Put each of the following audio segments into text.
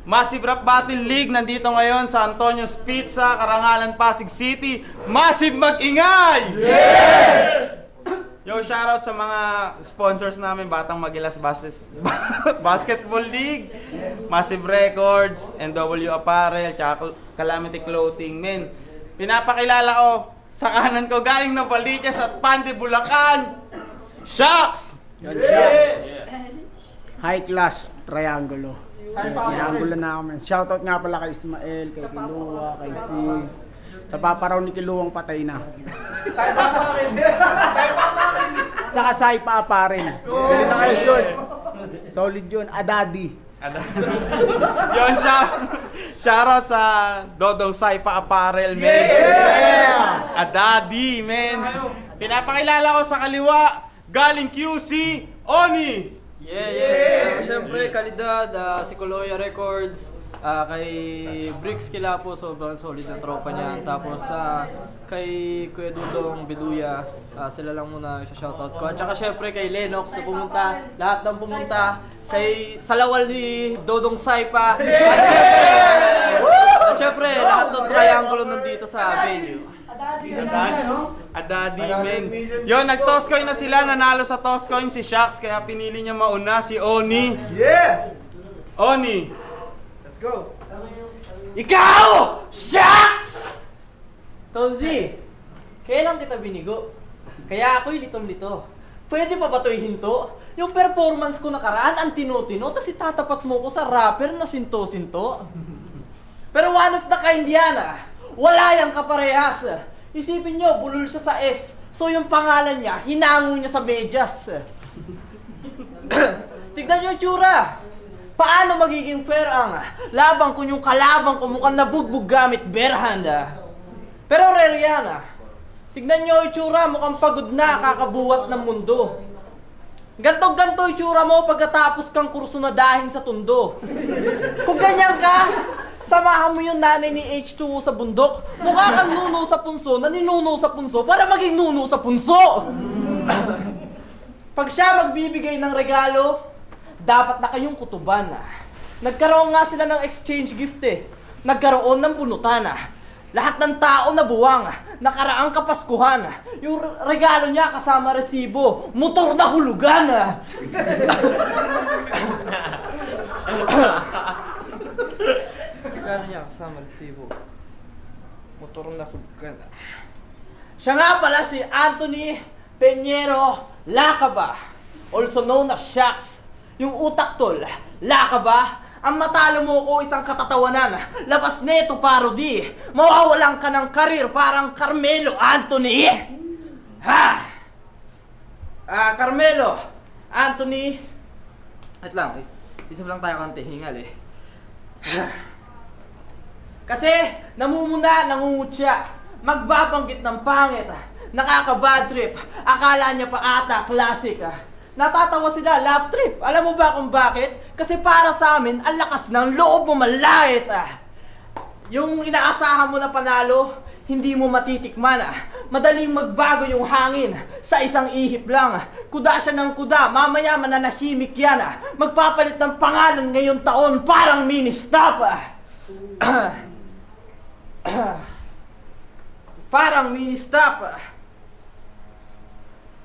Massive Rap Battle League nandito ngayon sa Antonio's Pizza, Karangalan, Pasig City. Massive mag-ingay! Yeah! Yo, shoutout sa mga sponsors namin, Batang Magilas Basketball League, Massive Records, NW Apparel, tsaka Calamity Clothing. Men, pinapakilala ko sa kanan ko galing na Baliches at Pande, Bulacan, Shocks! Yan siya. High class, triangulo. Triangulo na kami. Shoutout nga pala kay Ismael, kay Kiluwa, kay C. Sa paparaw ni Kiluwang patay na. Tsaka Saipa pa rin. Dali na kayo short. Solid yun. Adadi. Yun, shoutout sa Dodong Saipa Apparel, men. Yeah! Adadi, men. Pinapakilala ko sa kaliwa, galing QC, Oni. Siyempre, kalidad, si Coloya Records, kay Bricks Kilapo, sobrang solid na tropa niya. Tapos kay Kuya Dudong Beduya, sila lang muna shoutout ko. At saka siyempre kay Lennox na pumunta, lahat ng pumunta, kay Salawal ni Dodong Saipa. At siyempre, lahat ng triangulo nandito sa venue. Adadi, men. Yun, nag-toss coin na sila, nanalo sa toss coin si Shocks, kaya pinili niya mauna si Oni. Yeah! Oni. Let's go! Ikaw! Shocks! Tonzi, kailan kita binigo? Kaya ako'y litong-lito. Pwede pa ba to'y hinto? Yung performance ko nakaraan, ang tino-tino, tas itatapat mo ko sa rapper na sinto-sinto. Pero one of the kind yan, wala yang kaparehas. Isipin nyo, bulol siya sa S. So yung pangalan niya, hinango niya sa medyas. Tignan nyo yung tsura. Paano magiging fair ang labang kung yung kalabang ko mukhang nabugbog gamit bare hand? Pero rare yan. Tignan nyo yung tsura, mukhang pagod na, kakabuhat ng mundo. Ganto-ganto yung tsura mo pagkatapos kang kursunadahin sa tundo. Kung ganyan ka, samahan mo yung nanay ni H2O sa bundok. Mukha kang nuno sa punso na ninuno sa punso para maging nuno sa punso. Pag siya magbibigay ng regalo, dapat na kayong kutuban. Nagkaroon nga sila ng exchange gift Nagkaroon ng bunutan. Lahat ng tao na buwang, nakaraang kapaskuhan. Yung regalo niya kasama resibo, motor na hulugan. Regalo niya kasama resibo, motor na hulugan. Siya nga pala si Anthony Peñero Lacaba, also known as Shocks. Yung utak tol, Lacaba. Ang matalo mo ko isang katatawanan, labas neto parody. Mawawalan ka ng karir parang Carmelo Anthony. Carmelo Anthony. At lang, isip lang tayo kang hingal Kasi namumuna, nangungutya, magbabanggit ng pangit, nakaka-bad trip, akala niya pa ata classic. Natatawa sila, love trip. Alam mo ba kung bakit? Kasi para sa amin, ang lakas ng loob mo malait. Yung inaasahan mo na panalo, hindi mo matitikman. Madaling magbago yung hangin sa isang ihip lang. Kuda siya ng kuda, mamaya mananahimik yan. Magpapalit ng pangalan ngayong taon, parang mini-stop. Parang mini-stop.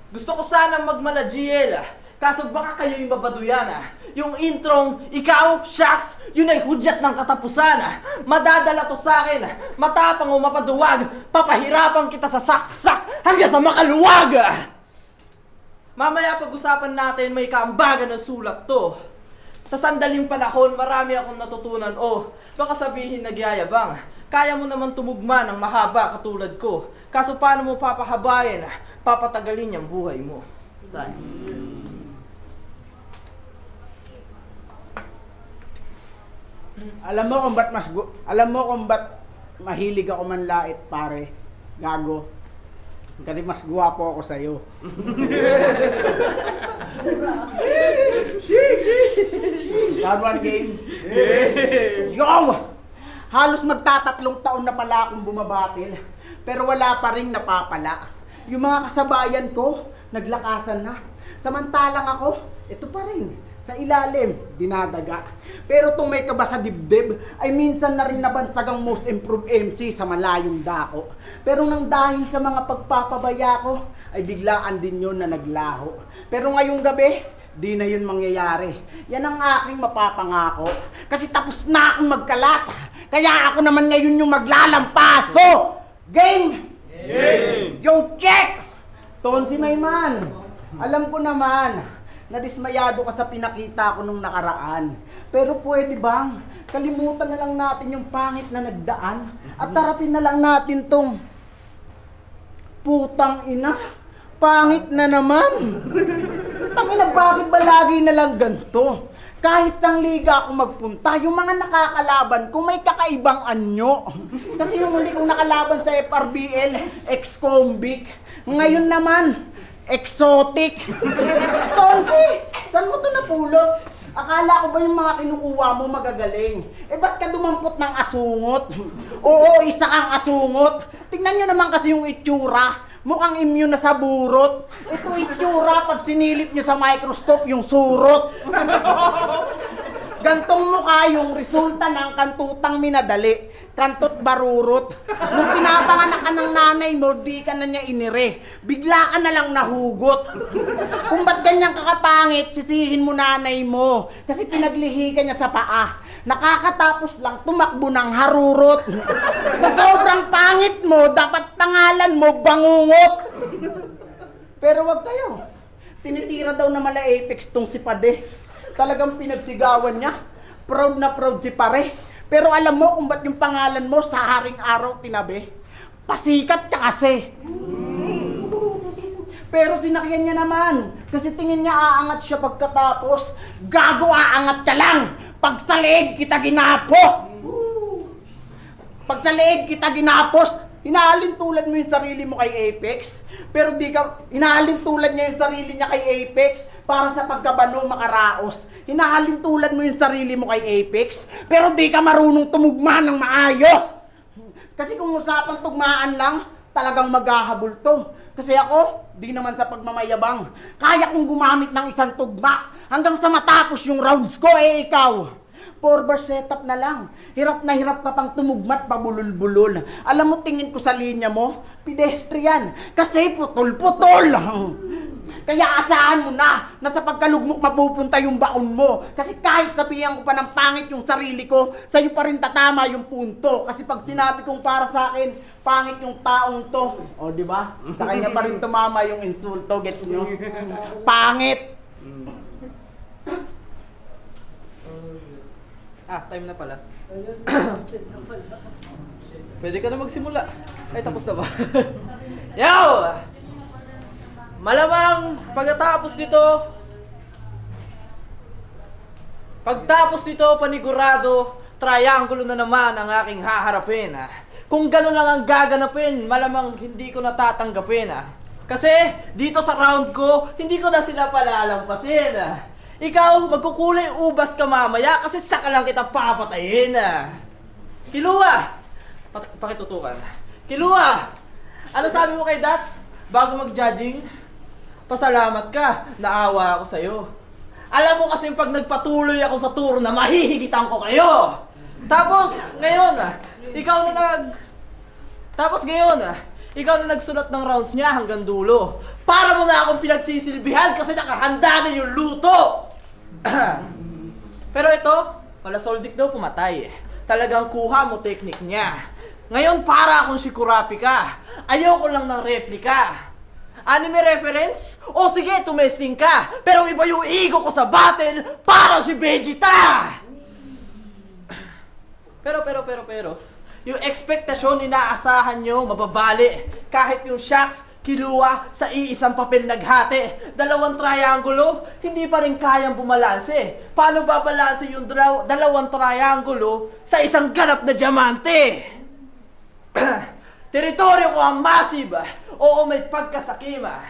Gusto ko sana magmala GL, kaso baka kayo yung babaduyan. Yung introng, ikaw, Shocks, yun ay hudyat ng katapusan. Madadala to sa akin, matapang o mapaduwag, papahirapan kita sa saksak hanggang sa makaluwag. Mamaya pag-usapan natin may kaambagan ng sulat to. Sa sandaling panahon, marami akong natutunan. Baka sabihin nagyayabang, kaya mo naman tumugma ng mahaba katulad ko. Kaso paano mo papahabayan, papatagalin yung buhay mo. Tayo. Alam mo kung ba't mahilig ako manlait, pare. Gago. Kasi mas guwapo ako sa'yo. One game. Yo! Halos magtatatlong taon na pala akong bumabatil. Pero wala pa rin napapala. Yung mga kasabayan ko, naglakasan na. Samantalang ako, ito pa rin. Sa ilalim, dinadaga. Pero itong may kaba sa dibdib, ay minsan na rin nabansag ang most improved MC sa malayong dako. Pero nang dahil sa mga pagpapabaya ko, ay biglaan din yun na naglaho. Pero ngayong gabi, di na yun mangyayari. Yan ang aking mapapangako. Kasi tapos na akong magkalat. Kaya ako naman ngayon yung maglalampaso. Game! Game! Yo, check! Tonsi Mayman, alam ko naman, nadismayado ka sa pinakita ko nung nakaraan. Pero pwede bang kalimutan na lang natin yung pangit na nagdaan at tarapin na lang natin tong putang ina, pangit na naman. Tangina, bakit ba lagi na lang ganito? Kahit ang liga ako magpunta, yung mga nakakalaban kung may kakaibang anyo. Kasi yung huli kong nakalaban sa FRBL, ex-convict. Ngayon naman, exotic. Tonsi, saan mo to napulot? Akala ko ba yung mga kinukuha mo magagaling? Eh ba't ka dumampot ng asungot? Oo, isa kang asungot. Tingnan nyo naman kasi yung itsura. Mukhang immune na sa burot. Ito itsura pag sinilip nyo sa microscope yung surot. Gantong mukha yung resulta ng kantutang minadali. Kantot barurot. Nung pinapanganak ka ng nanay mo, di ka na niya inire. Bigla ka na lang nahugot. Kung ba't ganyan kakapangit, sisihin mo nanay mo. Kasi pinaglihi ka niya sa paa. Nakakatapos lang tumakbo ng harurot. Sa sobrang pangit mo, dapat pangalan mo bangungot. Pero wag kayo. Tinitira daw na mala Apex tong si Pade. Talagang pinagsigawan niya. Proud na proud si Pare. Pero alam mo kung ba't yung pangalan mo sa haring araw tinabi? Pasikat ka kasi. Pero sinakyan niya naman. Kasi tingin niya aangat siya pagkatapos. Gago, aangat ka lang! Pag sa leeg kita ginapos! Pag sa leeg kita ginapos, hinaalin tulad mo yung sarili mo kay Apex. Pero di ka, hinaalin tulad niya yung sarili niya kay Apex para sa pagkabano makaraos. Hinahalin tulad mo yung sarili mo kay Apex, pero di ka marunong tumugma ng maayos. Kasi kung usapang tugmaan lang, talagang maghahabol to. Kasi ako, di naman sa pagmamayabang, kaya kong gumamit ng isang tugma hanggang sa matapos yung rounds ko, eh ikaw. 4-bar setup na lang. Hirap na hirap ka pang tumugmat pabulol-bulol. Alam mo, tingin ko sa linya mo, pedestrian. Kasi putol-putol. Kaya asahan mo na sa pagkalugmok mapupunta yung baon mo. Kasi kahit sabihan ko pa ng pangit yung sarili ko, sa'yo pa rin tatama yung punto. Kasi pag sinabi kong para sa akin, pangit yung taong to. O, di ba? Sa kanya pa rin tumama yung insulto. Gets nyo? Pangit! Time na pala. Pwede ka na magsimula. Ay, tapos na ba? Yo! Malamang pagkatapos nito, panigurado, triangulo na naman ang aking haharapin. Kung gano'n lang ang gaganapin, malamang hindi ko natatanggapin. Kasi dito sa round ko, hindi ko na sila palalampasin. Ikaw, magkukulay ubas ka mamaya kasi saka lang kita papatayin. Kilua! Pakitutukan. Kilua! Ano sabi mo kay Dats? Bago mag-judging? Pasalamat ka, naawa ako sa'yo. Alam mo kasi pag nagpatuloy ako sa tour na mahihigitan ko kayo. Tapos ngayon ikaw na nagsulat ng rounds niya hanggang dulo. Para mo na akong pinagsisilbihan kasi nakahanda na yung luto. Pero ito, wala soldik daw pumatay. Talagang kuha mo technique niya. Ngayon para akong si Kurapika ka. Ayoko lang ng replika. Anime reference? O sige, tumesting ka. Pero iba yung ego ko sa battle para si Vegeta! Pero, yung expectasyon inaasahan nyo, mababali. Kahit yung Shocks, Kilua, sa iisang papel naghati. 2 triangulo, hindi pa rin kayang bumalanse. Paano babalanse yung 2 triangulo sa isang ganap na diamante? Teritoryo ko ang massive. Oo, may pagkasakima.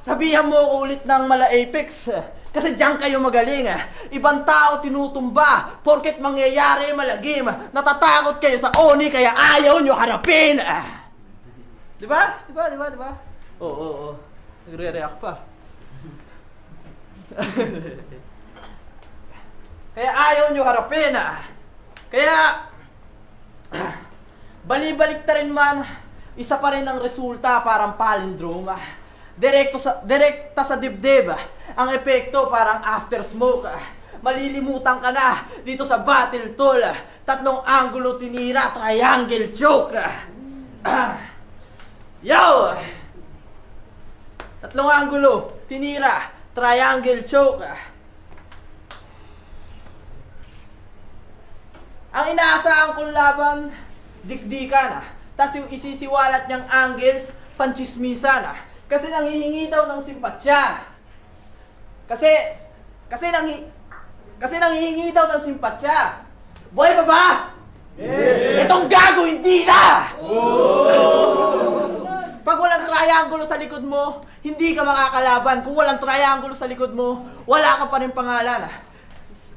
Sabihan mo ako ulit ng mala Apex. Kasi diyan kayo magaling. Ibang tao tinutumba porket mangyayari malagim. Natatakot kayo sa Oni kaya ayaw nyo harapin. Diba? Oo. Nagre-react pa. Kaya ayaw nyo harapin Kaya, balibalik ta rin man, isa pa rin ang resulta parang palindrome direkta sa dibdib ang epekto parang after smoke malilimutan ka na dito sa battle tool tatlong anggulo tinira, triangle choke yo! Tatlong anggulo tinira, triangle choke ang inaasahan kong laban, dikdikan tas yung isisiwalat niyang angles, panchismisan kasi nanghihingi daw ng simpatsya. Kasi nanghihingi daw ng simpatsya. Buhay pa ba? Yeah. Itong gago hindi na! Pag walang triangulo sa likod mo, hindi ka makakalaban. Kung walang triangulo sa likod mo, wala ka pa rin pangalan.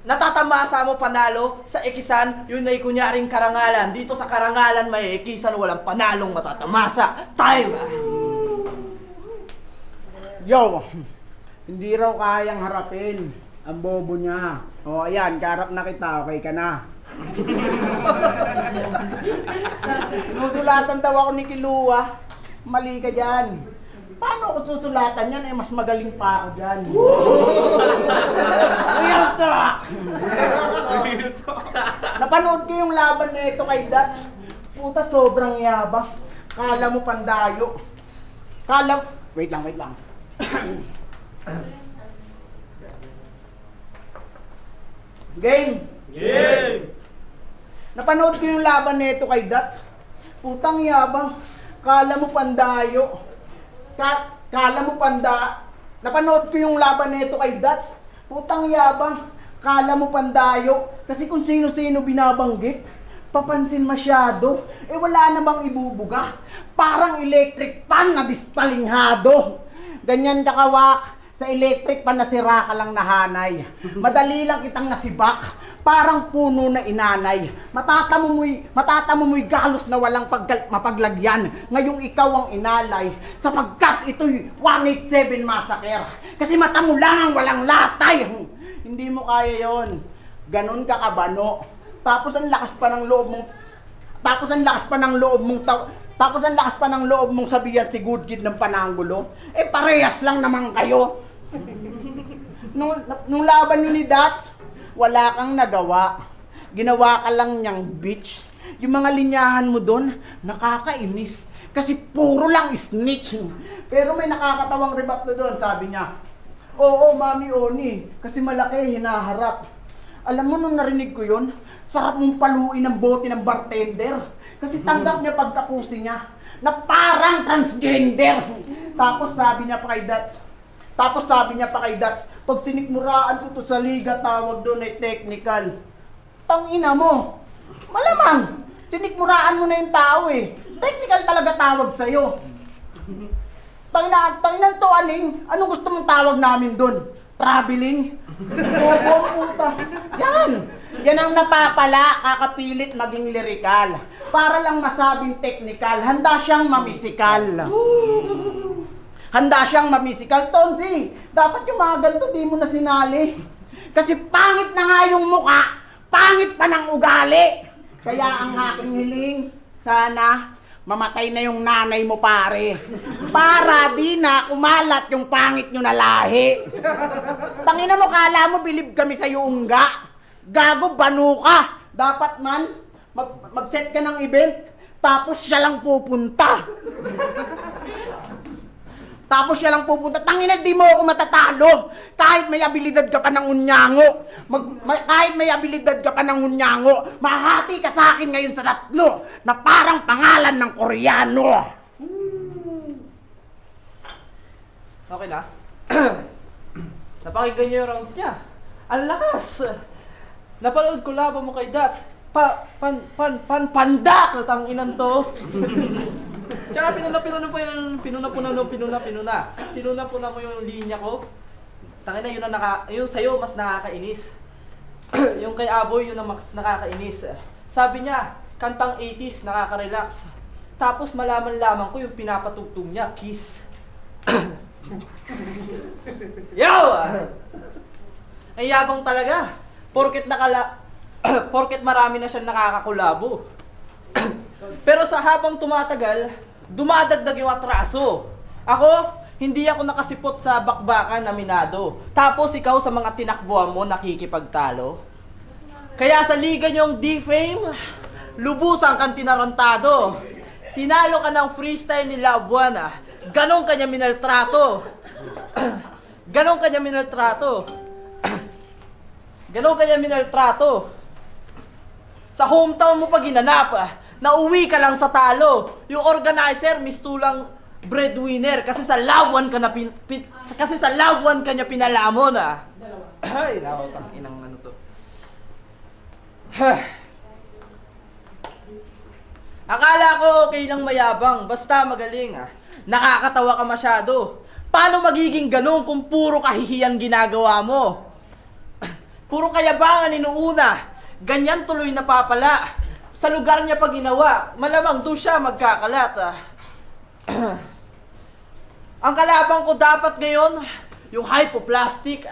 Natatamasa mo panalo sa ekisan, yun ay kunyaring karangalan. Dito sa karangalan may ekisan, walang panalong matatamasa. Time! Yo, hindi raw kayang harapin ang bobo niya. O ayan, karap na kita, okay ka na. Susulatan daw ako ni Kilua. Mali ka dyan. Paano ako susulatan yan? Mas magaling pa ako dyan. Real talk! Napanood ko yung laban na ito kay Dats. Puta, sobrang yabang. Kala mo pandayo. Wait lang. Game! Napanood ko yung laban na ito kay Dats. Putang yabang. Kala mo pandayo. Napanood ko yung laban na ito kay Dats. Putang yabang. Kala mo pandayo. Kasi kung sino-sino binabanggit, papansin masyado. Wala namang ibubuga. Parang electric pan na dispalinghado. Ganyan kakawak. Sa electric pan nasira ka lang nahanay. Madali lang kitang nasibak. Parang puno na inanay. Matatamo mo'y galos na walang mapaglagyan. Ngayong ikaw ang inalay. Sapagkat ito'y 187 massacre. Kasi mata mo lang ang walang latay. Hindi mo kaya yon. Ganon ka kabano. Tapos ang lakas pa ng loob mong sabihan si Good Kid ng Panangulo. Parehas lang naman kayo. Nung laban nyo ni Dats, wala kang nagawa. Ginawa ka lang niyang bitch. Yung mga linyahan mo doon, nakakainis. Kasi puro lang snitch. Pero may nakakatawang rebat na doon, sabi niya. Oo, Mami Oni, kasi malaki, hinaharap. Alam mo, nung narinig ko yun, sarap mong paluin ng bote ng bartender. Kasi tanggap niya pagkapusi niya, na parang transgender. Tapos sabi niya pa kay Dats, pag sinikmuraan ko to sa liga, tawag doon ay technical. Tangina mo, malamang, sinikmuraan mo na yung tao Technical talaga tawag sa'yo. Tanginan to, aning, anong gusto mong tawag namin doon? Traveling? Bobong puta. Yan ang napapala, kakapilit maging lirikal. Para lang masabing technical, handa siyang mamisikal. Tonsi, dapat yung mga ganito di mo na sinali. Kasi pangit na nga yung muka, pangit pa ng ugali. Kaya ang aking hiling, sana mamatay na yung nanay mo pare. Para di na kumalat yung pangit nyo na lahi. Tangina mo, kala mo bilib kami sa ungga. Gago, banu ka. Dapat man, mag-set ka ng event, tapos siya lang pupunta. Tangina, di mo ako matatalo. Kahit may abilidad ka pa ng unyango. Mahati ka sa akin ngayon sa tatlo na parang pangalan ng Koreano. Okay na? Napakinggan niyo yung rounds niya. Ang lakas! Napanood ko laban mo kay Dats. Pandak! Tanginan to. Tsaka pinuna mo yung linya ko. Tangina, yun sa'yo mas nakakainis. Yung kay Aboy, yun ang mas nakakainis. Sabi niya, kantang 80s, nakaka-relax. Tapos malaman lamang ko yung pinapatugtog niya, Kiss. Yo! Ang yabang talaga. Porket marami na siyang nakakakulabo. Pero sa habang tumatagal, dumadagdag yung atraso. Ako, hindi ako nakasipot sa bakbakan na minado. Tapos ikaw sa mga tinakbuhan mo nakikipagtalo. Kaya sa liga niyong D-Fame, lubusan kang tinarantado. Tinalo ka ng freestyle ni Labuana. Ganon kanya minaltrato. Ganon kanya minaltrato. Ganon kanya minaltrato. Sa hometown mo pa ginanap, nauwi ka lang sa talo. Yung organizer, mistulang breadwinner kasi sa lawan ka na kasi sa lawan ka niya pinalamon Ay, nakotang inang ano to. Akala ko okay lang mayabang, basta magaling Nakakatawa ka masyado. Paano magiging ganun kung puro kahihiyan ginagawa mo? Puro kayabangan inuuna. Ganyan tuloy napapala. Sa lugar niya pa ginawa, malamang doon siya magkakalat Ang kalabang ko dapat ngayon, yung hypoplastic.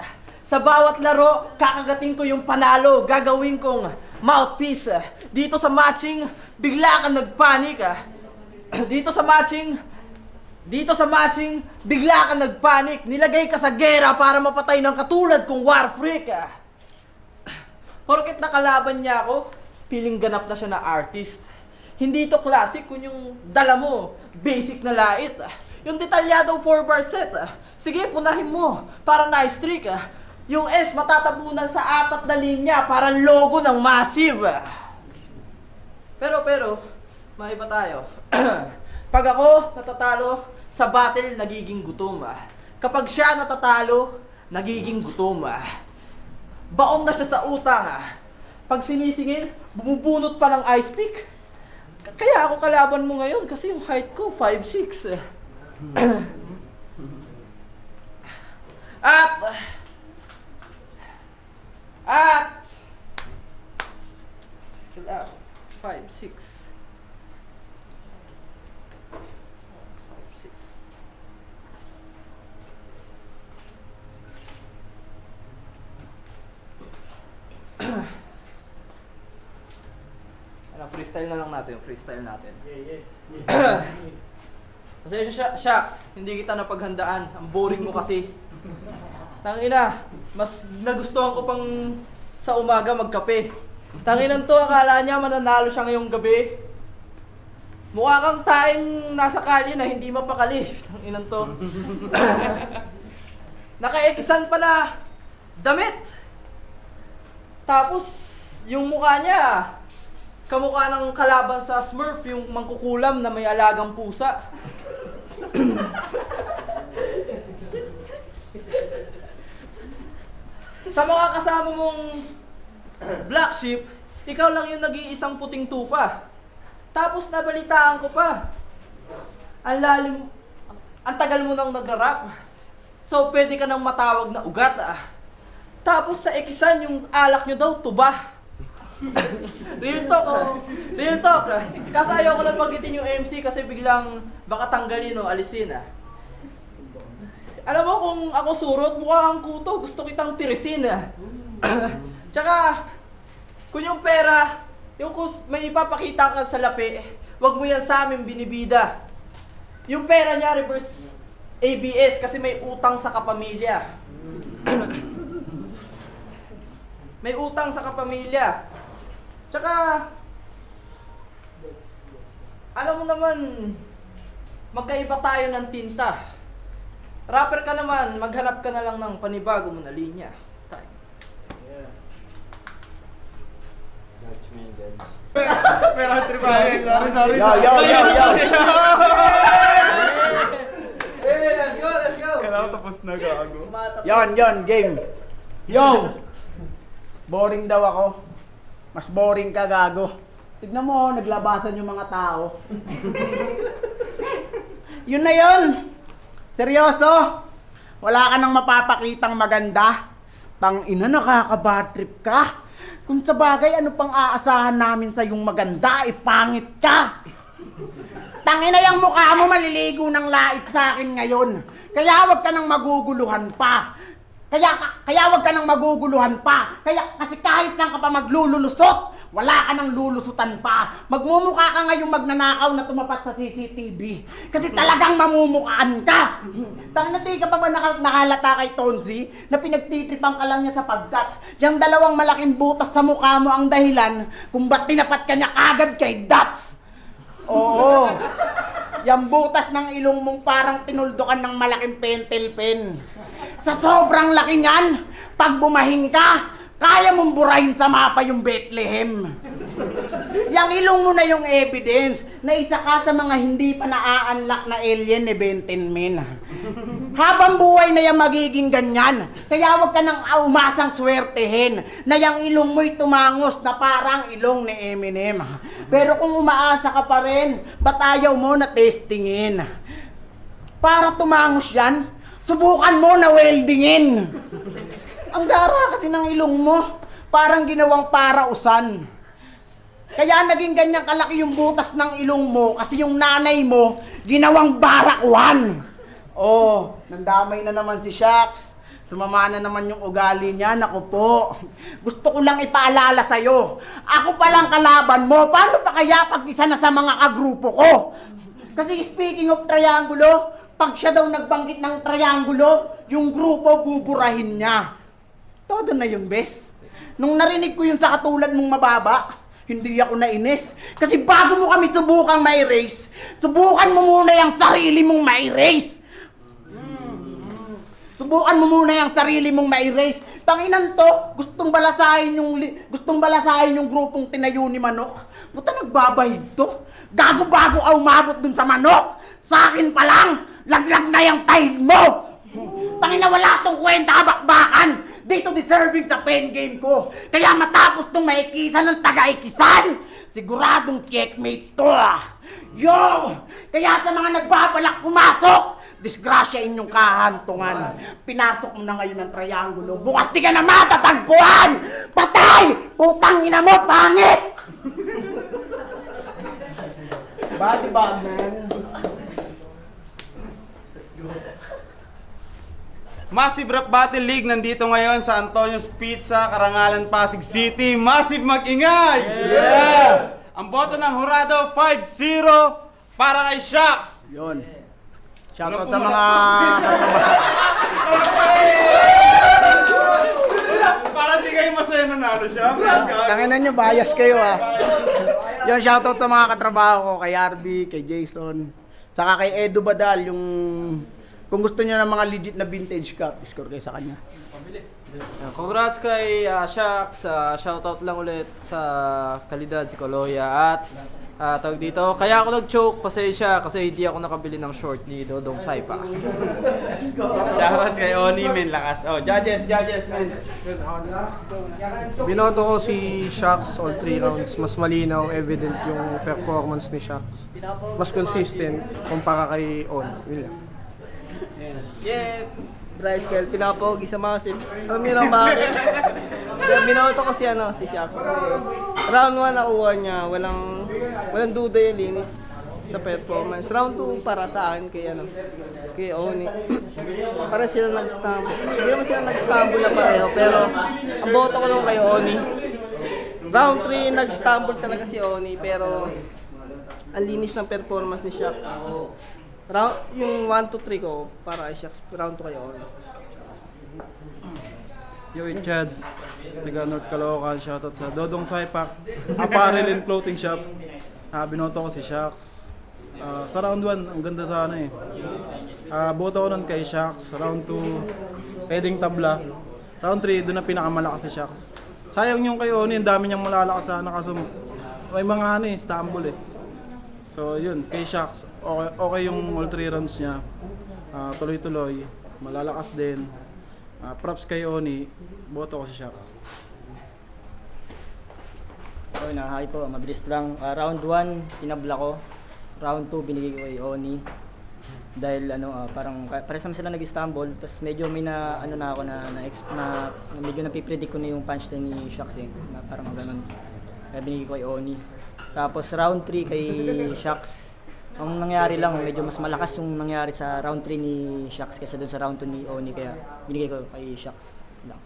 Sa bawat laro, kakagatin ko yung panalo. Gagawin kong mouthpiece. Dito sa matching, bigla kang nagpanik Dito sa matching, bigla kang nagpanik. Nilagay ka sa gera para mapatay ng katulad kong war freak Porket nakalaban niya ako, piling ganap na siya na artist. Hindi to classic kung yung dala mo, basic na lait. Yung detalyadong 4-bar set. Sige, punahin mo, para nice trick Yung S matatabunan sa 4 na linya, parang logo ng Massive Pero, maiba tayo. Pag ako natatalo, sa battle nagiging gutom Kapag siya natatalo, nagiging gutom Baon na siya sa utang Pag sinisingil, bumubunot pa ng ice pick. Kaya ako kalaban mo ngayon kasi yung height ko 5'6". At 5'6". Freestyle na lang natin, freestyle natin. Kasi shucks, hindi kita napaghandaan. Ang boring mo kasi. Tangina, mas nagustuhan ko pang sa umaga magkape. Tanginan to, akala niya mananalo siya ngayong gabi. Mukha kang taing nasa kalye na hindi mapakali. Tanginan to. Naka-ekisan pa na damit. Tapos, yung mukha niya, kamukha ng kalaban sa Smurf, yung mangkukulam na may alagang pusa. Sa mga kasama mong black sheep, ikaw lang yung nag-iisang puting tupa. Tapos nabalitaan ko pa, ang tagal mo nang nagra-rap. So pwede ka nang matawag na ugat Tapos sa ekisan, yung alak nyo daw, tuba. Real talk Kasi ayaw ko lang pagkitin yung MC kasi biglang baka tanggalin o alisin Alam mo kung ako surot, mukha kang kuto, gusto kitang tirisin Tsaka, kung yung pera, yung may ipapakita ka sa lapi, wag mo yan sa amin binibida. Yung pera niya reverse ABS kasi may utang sa kapamilya. May utang sa kapamilya. Tsaka, alam mo naman, magkaiba tayo ng tinta. Rapper ka naman, maghanap ka na lang ng panibago mo na linya. Tayo. Yeah. Judge me, judge. Pero tribal. Sorry. Yo. Hey, let's go. Kailangan tapos na gago. Yon, game. Yo! Boring daw ako. Mas boring ka, gago. Tignan mo, naglabasan yung mga tao. Yun na yun! Seryoso? Wala ka nang mapapakitang maganda? Tangina, nakaka-bad trip ka? Kung sa bagay, ano pang aasahan namin sa yung maganda? Pangit ka! Tangina yung mukha mo maliligo ng lait sa akin ngayon. Kaya wag ka nang maguguluhan pa. Kaya wag ka nang maguguluhan pa. Kasi kahit saan ka pa maglululusot, wala ka nang lulusutan pa. Magmumukha ka ngayong magnanakaw na tumapat sa CCTV. Kasi talagang mamumukhaan ka. Tangina, di ka pa ba nakalata kay Tonzi na pinagtitripan ka lang niya sapagkat yung dalawang malaking butas sa mukha mo ang dahilan kung ba't tinapat ka niya kagad kay Dots? Oo. Yung butas ng ilong mong parang tinuldukan ng malaking pentel pen. Sa sobrang laki niyan, pag bumahing ka, kaya mong burahin sa mapa yung Bethlehem. Yang ilong mo na yung evidence na isa ka sa mga hindi pa na-unlock na alien ni Benten Men. Habang buhay na yung magiging ganyan, kaya wag ka nang umasang swertehin na yung ilong mo'y tumangos na parang ilong ni Eminem. Pero kung umaasa ka pa rin, ba't ayaw mo na testingin? Para tumangos yan, subukan mo na weldingin. Ang gara kasi ng ilong mo, parang ginawang parausan. Kaya naging ganyan kalaki yung butas ng ilong mo kasi yung nanay mo, ginawang barakwan. Oh, nandamay na naman si Shax. Sumama na naman yung ugali niya, naku po. Gusto ko lang ipaalala sa'yo. Ako palang kalaban mo, paano pa kaya pag isa na sa mga kagrupo ko? Kasi speaking of triangulo, pag siya daw nagbanggit ng triangulo, yung grupo buburahin niya. Todo na yun, bes. Nung narinig ko yun sa katulad mong mababa, hindi ako nainis. Kasi bago mo kami subukang ma-erase, subukan mo muna yung sarili mong ma-erase. Subukan mo muna yung sarili mong ma-erase. Tanginan to, gustong balasahin yung grupong tinayo ni Manok. Puta, nagbabahid to. Gago-bago ka umabot dun sa Manok. Sa akin pa lang, laglag na yung tide mo. Tangina, wala tong kwenta kabakbakan. Dito deserving sa pen game ko. Kaya matapos tong maikisan ng taga-ikisan, siguradong checkmate to. Yo! Kaya sa mga nagbabalak pumasok, disgrasya inyong kahantungan. Pinasok mo na ngayon ng triangulo. Bukas di ka na matatagpuan! Patay! Putang ina mo, pangit! Body bag, man. Massive Rap Battle League nandito ngayon sa Antonio's Pizza, Karangalan, Pasig City. Massive mag-ingay! Yeah! Ang boto ng hurado, 5-0 para kay Shax. Yun. Shoutout sa mga... Parang di kayo masaya nanalo siya. Tanginan nyo, bias kayo ah. Yun, shoutout sa mga katrabaho ko, kay Arby, kay Jason, saka kay Edu Badal, yung... Kung gusto niyo ng mga legit na vintage cup, score kayo sa kanya. Congrats kay Shax, shoutout lang ulit sa kalidad si Koloya at tawag dito, kaya ako nag-choke pasensya kasi hindi ako nakabili ng short ni Dodong Saipa. Shoutout kay Oni, men, lakas. Oh, judges, men. Binoto ko si Shax all 3 rounds. Mas malinaw, evident yung performance ni Shax. Mas consistent kumpara kay On. Yun lang. Yeah, Bryce Kel, pinapogi sa Massive. Alam niyo na bakit? Binoto ko si Shax. Round 1 nakuha niya, walang duda yung linis sa performance. Round 2 para sa akin kay Oni. Para sila nag-stumble. Hindi naman sila nag-stumble na pareho, pero ang boto ko lang kay Oni. Round 3 nag-stumble talaga si Oni, pero ang linis ng performance ni Shax. Yung 1, 2, 3 ko para kay Shax, round 2 kay Oni. Yo, Chad, taga North Caloocan, shoutout sa Dodong Saipak, Apparel and Clothing Shop. Binoto ko si Shax. Sa round 1, ang ganda sana eh. Boto ko nun kay Shax. Round 2, pwedeng tabla. Round 3, doon na pinakamalakas si Shax. Sayang yung kay Oni, ang dami niyang malalakas sana kaso may mga stumble eh. So yun, kay Shax, okay yung all 3 rounds niya. Tuloy-tuloy, malalakas din. Props kay Oni, boto ko si Shax. Okay na, hi po, mabilis lang. Round 1, tinabla ko. Round 2, binigay ko kay Oni. Dahil parang pares naman sila nag-stumble. Tapos medyo may na ako na medyo napipredict ko na yung punchline ni Shax eh. Na parang gano'n. Kaya binigay ko kay Oni. Tapos round 3 kay Shax. Ang nangyari lang, medyo mas malakas yung nangyari sa round 3 ni Shax kaysa dun sa round 2 ni Oni, kaya binigay ko kay Shax lang.